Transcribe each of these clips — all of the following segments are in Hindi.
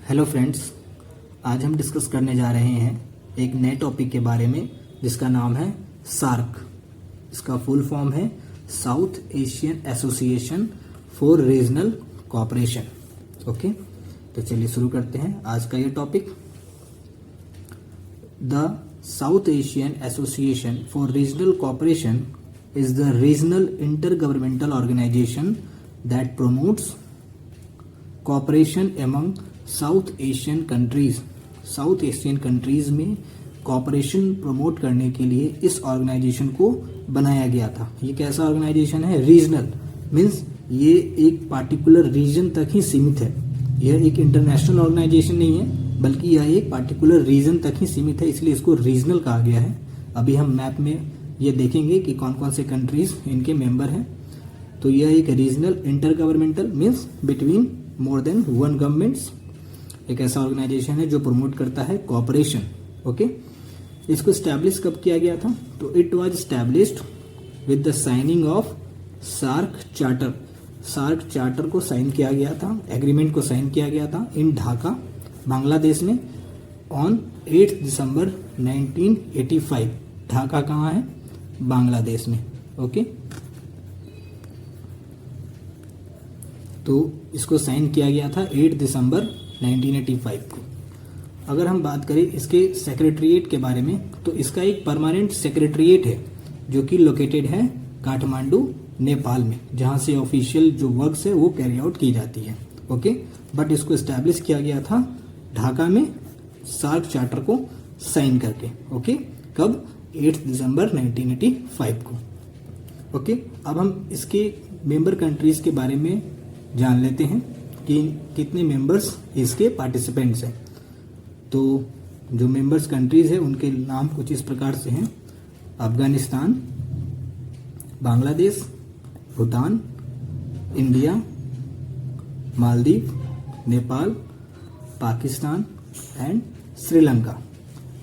हेलो फ्रेंड्स, आज हम डिस्कस करने जा रहे हैं एक नए टॉपिक के बारे में जिसका नाम है सार्क। इसका फुल फॉर्म है south Asian association for regional cooperation. Okay, तो चलिए शुरू करते हैं आज का ये topic. The south Asian association for regional cooperation is the regional intergovernmental organization that promotes cooperation among South Asian countries। South Asian countries में कॉपरेशन प्रमोट करने के लिए इस ऑर्गेनाइजेशन को बनाया गया था। ये कैसा ऑर्गेनाइजेशन है? रीजनल मीन्स ये एक पार्टिकुलर रीजन तक ही सीमित है। यह एक इंटरनेशनल ऑर्गेनाइजेशन नहीं है, बल्कि यह एक पार्टिकुलर रीजन तक ही सीमित है, इसलिए इसको रीजनल कहा गया है। अभी हम मैप में ये देखेंगे कि कौन कौन से कंट्रीज इनके मेंबर हैं। तो यह एक regional inter governmental means between more than one governments एक ऐसा ऑर्गेनाइजेशन है जो प्रमोट करता है कोऑपरेशन। ओके, इसको स्टैब्लिश कब किया गया था? तो it was established with the signing of SAARC charter. SAARC charter को साइन किया गया था, एग्रीमेंट को साइन किया गया था इन ढाका, बांग्लादेश में ऑन 8 दिसंबर 1985। ढाका कहाँ है? बांग्लादेश में। ओके, तो इसको साइन किया गया था 8 दिसंबर 1985 को। अगर हम बात करें इसके सेक्रेटरीट के बारे में, तो इसका एक परमानेंट सेक्रेटरीट है जो कि लोकेटेड है काठमांडू, नेपाल में, जहां से ऑफिशियल जो वर्क्स है वो कैरी आउट की जाती है। ओके, बट इसको एस्टैब्लिश किया गया था ढाका में सार्क चार्टर को साइन करके। ओके, कब? 8 दिसंबर 1985 को। ओके, अब हम इसके मेंबर कंट्रीज के बारे में जान लेते हैं कि कितने मेंबर्स इसके पार्टिसिपेंट्स हैं। तो जो मेंबर्स कंट्रीज है उनके नाम कुछ इस प्रकार से हैं: अफगानिस्तान, बांग्लादेश, भूटान, इंडिया, मालदीव, नेपाल, पाकिस्तान एंड श्रीलंका।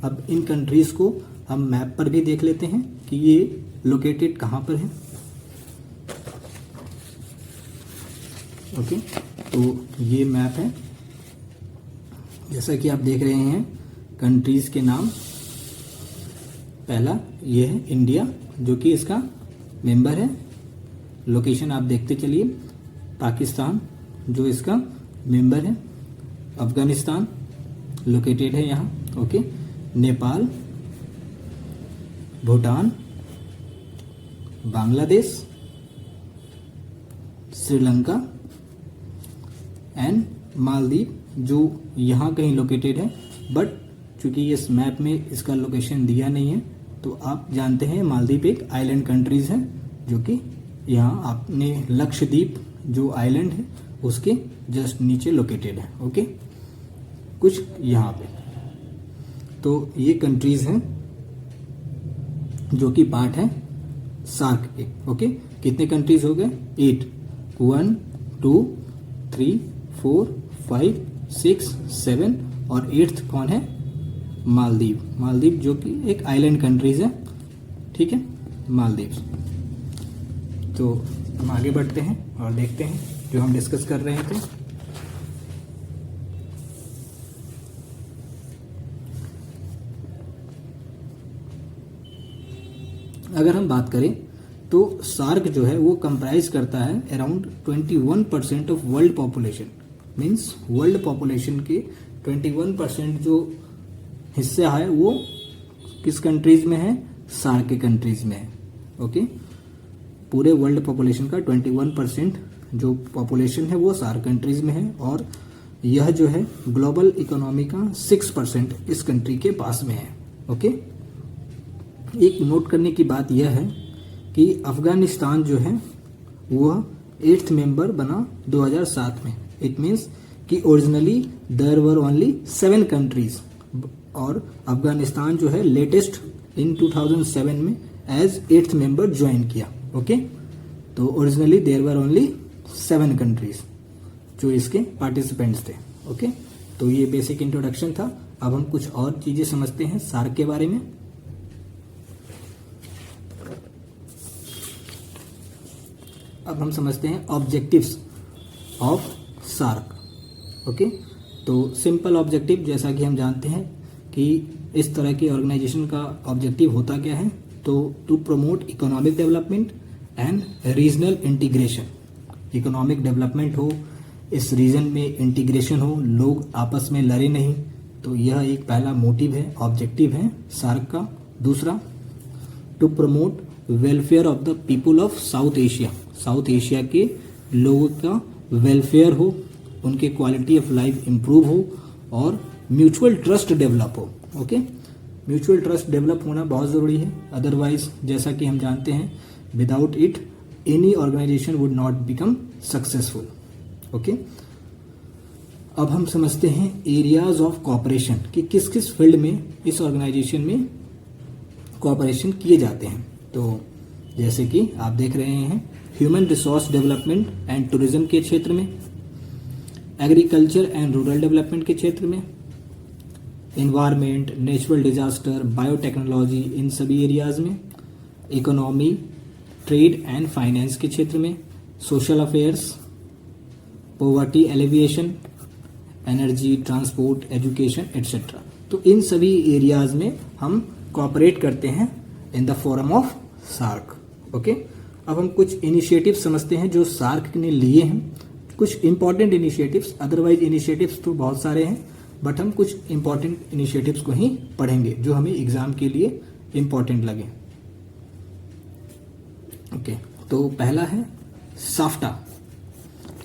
अब इन कंट्रीज को हम मैप पर भी देख लेते हैं कि ये लोकेटेड कहाँ पर है। ओके, तो ये मैप है, जैसा कि आप देख रहे हैं कंट्रीज के नाम। पहला ये है इंडिया, जो कि इसका मेंबर है। लोकेशन आप देखते चलिए। पाकिस्तान जो इसका मेंबर है। अफगानिस्तान लोकेटेड है यहाँ। ओके, नेपाल, भूटान, बांग्लादेश, श्रीलंका एंड मालदीव जो यहाँ कहीं लोकेटेड है, बट चूंकि इस मैप में इसका लोकेशन दिया नहीं है, तो आप जानते हैं मालदीव एक आइलैंड कंट्रीज है जो कि यहाँ आपने लक्षद्वीप जो आइलैंड है उसके जस्ट नीचे लोकेटेड है। ओके, कुछ यहाँ पे। तो ये कंट्रीज हैं जो कि पार्ट है सार्क के। ओके, कितने कंट्रीज हो गए? 8। 1 2 3 4 5 6 7 और 8th कौन है? मालदीव। मालदीव जो कि एक आइलैंड कंट्रीज है। ठीक है, मालदीव। तो हम आगे बढ़ते हैं और देखते हैं जो हम डिस्कस कर रहे थे। अगर हम बात करें तो सार्क जो है वो कंप्राइज करता है around 21% of world population. Means world population के 21% जो हिस्सा है वो किस कंट्रीज में है? सार्क के कंट्रीज में है। ओके, पूरे वर्ल्ड पॉपुलेशन का 21% जो पॉपुलेशन है वो सार्क कंट्रीज में है, और यह जो है ग्लोबल इकोनॉमी का 6% इस कंट्री के पास में है। ओके, एक नोट करने की बात यह है कि अफगानिस्तान जो है वह 8th मेंबर बना 2007 में। इट मीन्स कि originally there were only 7 countries, और अफगानिस्तान जो है लेटेस्ट इन 2007 में एज 8th मेंबर ज्वाइन किया। ओके, तो originally there were only 7 countries जो इसके पार्टिसिपेंट्स थे। ओके, तो ये बेसिक इंट्रोडक्शन था। अब हम कुछ और चीजें समझते हैं सार्क के बारे में। अब हम समझते हैं ऑब्जेक्टिव्स ऑफ सार्क। ओके, तो सिंपल ऑब्जेक्टिव जैसा कि हम जानते हैं कि इस तरह की ऑर्गेनाइजेशन का ऑब्जेक्टिव होता क्या है, तो to promote economic development and regional integration. Economic development हो, इस रीजन में इंटीग्रेशन हो, लोग आपस में लड़े नहीं, तो यह एक पहला मोटिव है, ऑब्जेक्टिव है सार्क का। दूसरा, to promote welfare of the people of South Asia. South Asia के लोगों का वेलफेयर हो, उनके क्वालिटी ऑफ लाइफ इम्प्रूव हो और म्यूचुअल ट्रस्ट डेवलप हो। ओके, म्यूचुअल ट्रस्ट डेवलप होना बहुत ज़रूरी है, अदरवाइज जैसा कि हम जानते हैं without it any organization would not become successful. Okay, अब हम समझते हैं एरियाज ऑफ कॉपरेशन कि किस किस फील्ड में इस ऑर्गेनाइजेशन में कॉपरेशन किए जाते हैं। तो जैसे कि आप देख रहे हैं, human resource development and tourism के क्षेत्र में, एग्रीकल्चर एंड रूरल डेवलपमेंट के क्षेत्र में, इन्वायरमेंट, नेचुरल डिजास्टर, बायोटेक्नोलॉजी, इन सभी एरियाज में, इकोनॉमी, ट्रेड एंड फाइनेंस के क्षेत्र में, social affairs, poverty alleviation, energy, transport, education etcetera. तो इन सभी एरियाज में हम कोऑपरेट करते हैं in the forum of SAARC. Okay, अब हम कुछ इनिशिएटिव समझते हैं जो सार्क ने लिए हैं, कुछ इंपॉर्टेंट इनिशिएटिव्स, अदरवाइज इनिशिएटिव्स तो बहुत सारे हैं, बट हम कुछ इंपॉर्टेंट इनिशिएटिव्स को ही पढ़ेंगे जो हमें एग्जाम के लिए इंपॉर्टेंट लगे। ओके, तो पहला है साफ्टा।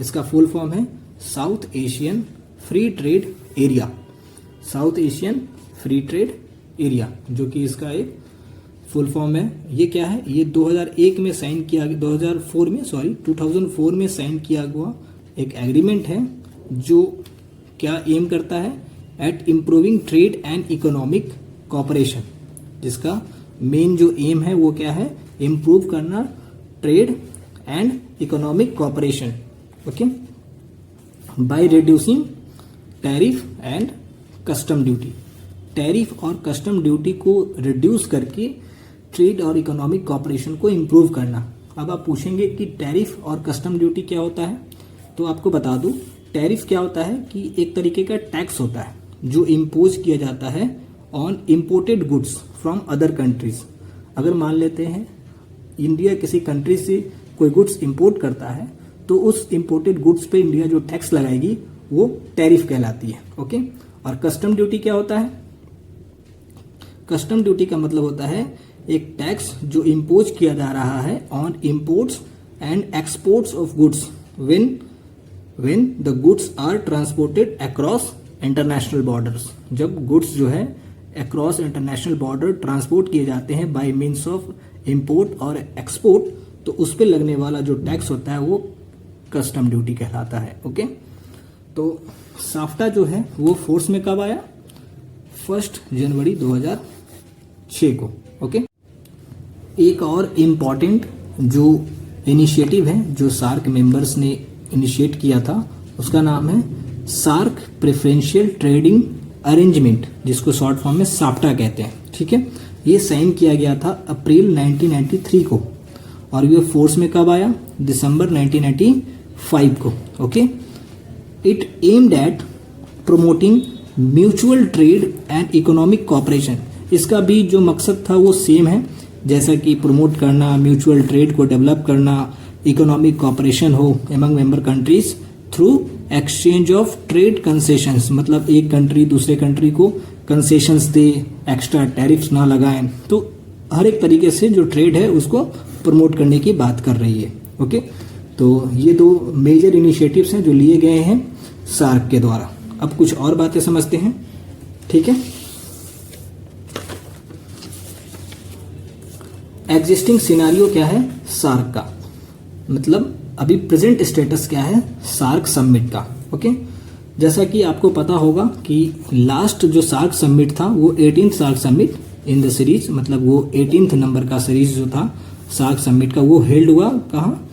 इसका फुल फॉर्म है south Asian free trade area. South Asian free trade area, जो कि इसका एक फुल फॉर्म है। ये क्या है, ये 2004 में साइन किया हुआ एक एग्रीमेंट है जो क्या एम करता है, at improving trade and economic cooperation. जिसका मेन जो एम है वो क्या है, इम्प्रूव करना trade and economic cooperation. Okay, by reducing tariff and custom duty. Tariff और कस्टम ड्यूटी को रिड्यूस करके ट्रेड और इकोनॉमिक कॉपरेशन को इम्प्रूव करना। अब आप पूछेंगे कि टैरिफ और कस्टम ड्यूटी क्या होता है, तो आपको बता दूं, टैरिफ क्या होता है कि एक तरीके का टैक्स होता है जो इम्पोज किया जाता है on imported goods from other countries. अगर मान लेते हैं इंडिया किसी कंट्री से कोई गुड्स इंपोर्ट करता है, तो उस इंपोर्टेड गुड्स पे इंडिया जो टैक्स लगाएगी वो टैरिफ कहलाती है। ओके, और कस्टम ड्यूटी क्या होता है, कस्टम ड्यूटी का मतलब होता है एक टैक्स जो इम्पोज किया जा रहा है on imports and exports of goods when the goods are transported across international borders. जब गुड्स जो है अक्रॉस इंटरनेशनल बॉर्डर ट्रांसपोर्ट किए जाते हैं बाय मीन्स ऑफ इंपोर्ट और एक्सपोर्ट, तो उस पर लगने वाला जो टैक्स होता है वो कस्टम ड्यूटी कहलाता है। ओके, तो साफ्टा जो है वो फोर्स में कब आया, 1 जनवरी 2006 को। ओके, एक और इम्पॉर्टेंट जो इनिशिएटिव है जो सार्क मेंबर्स ने इनिशिएट किया था, उसका नाम है सार्क प्रेफरेंशियल ट्रेडिंग अरेंजमेंट, जिसको शॉर्ट फॉर्म में साफ्टा कहते हैं। ठीक है, ये साइन किया गया था अप्रैल 1993 को, और ये फोर्स में कब आया, दिसंबर 1995 को। Okay, it aimed at promoting mutual trade and economic corporation. इसका भी जो मकसद था वो सेम है, जैसा कि प्रमोट करना, म्यूचुअल ट्रेड को डेवलप करना, इकोनॉमिक कॉपरेशन हो among member countries through exchange of trade concessions. मतलब एक कंट्री दूसरे कंट्री को कंसेशंस दे, एक्स्ट्रा टैरिफ्स ना लगाएं, तो हर एक तरीके से जो ट्रेड है उसको प्रमोट करने की बात कर रही है। ओके, तो ये 2 मेजर इनिशिएटिव्स हैं जो लिए गए हैं सार्क के द्वारा। अब कुछ और बातें समझते हैं। ठीक है, एग्जिस्टिंग सिनारियो क्या है सार्क का, मतलब अभी प्रेजेंट स्टेटस क्या है सार्क समिट का। ओके, जैसा कि आपको पता होगा कि लास्ट जो सार्क समिट था वो 18th SAARC summit in the series, मतलब वो 18th नंबर का सीरीज जो था सार्क समिट का, वो हेल्ड हुआ कहाँ,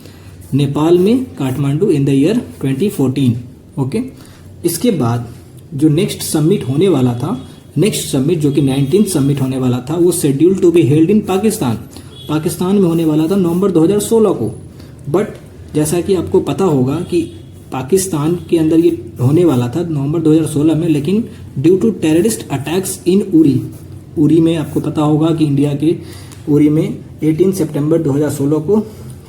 नेपाल में, Kathmandu, in the year 2014। Okay, इसके बाद जो नेक्स्ट समिट होने वाला था, नेक्स्ट समिट जो कि 19th समिट होने वाला था, वो schedule to be held in Pakistan में होने वाला था नवंबर 2016 को। बट जैसा कि आपको पता होगा कि पाकिस्तान के अंदर ये होने वाला था नवंबर 2016 में, लेकिन ड्यू टू टेररिस्ट अटैक्स इन उरी में आपको पता होगा कि इंडिया के उरी में 18 सितंबर 2016 को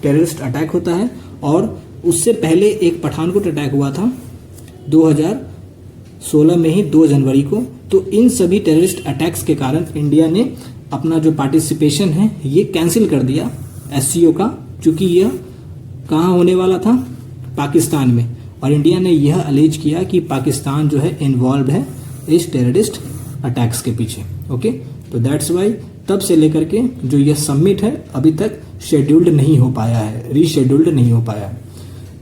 टेररिस्ट अटैक होता है, और उससे पहले एक पठानकोट अटैक हुआ था 2016 में ही 2 जनवरी को। तो इन सभी टेररिस्ट अटैक्स के कारण इंडिया ने अपना जो पार्टिसिपेशन है ये कैंसिल कर दिया एससीओ का, क्योंकि यह कहाँ होने वाला था, पाकिस्तान में, और इंडिया ने यह अलेज किया कि पाकिस्तान जो है इन्वॉल्व है इस टेररिस्ट अटैक्स के पीछे। ओके, तो दैट्स वाई तब से लेकर के जो यह समिट है अभी तक शेड्यूल्ड नहीं हो पाया है, रीशेड्यूल्ड नहीं हो पाया है।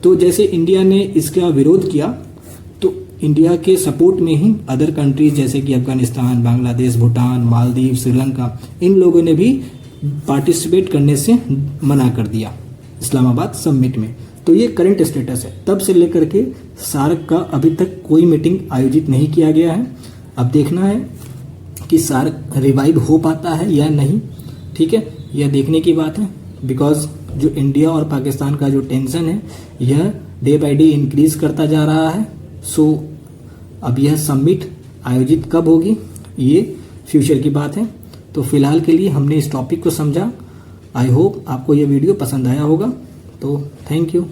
तो जैसे इंडिया ने इसका विरोध किया, तो इंडिया के सपोर्ट में ही अदर कंट्रीज जैसे कि अफगानिस्तान, बांग्लादेश, भूटान, मालदीव, श्रीलंका, इन लोगों ने भी पार्टिसिपेट करने से मना कर दिया इस्लामाबाद समिट में। तो ये करंट स्टेटस है। तब से लेकर के सार्क का अभी तक कोई मीटिंग आयोजित नहीं किया गया है। अब देखना है कि सार्क रिवाइव हो पाता है या नहीं, ठीक है, यह देखने की बात है। बिकॉज जो इंडिया और पाकिस्तान का जो टेंशन है यह डे बाय डे इंक्रीज करता जा रहा है। सो अब यह समिट आयोजित कब होगी ये फ्यूचर की बात है। तो फिलहाल के लिए हमने इस टॉपिक को समझा। आई होप आपको यह वीडियो पसंद आया होगा। तो थैंक यू।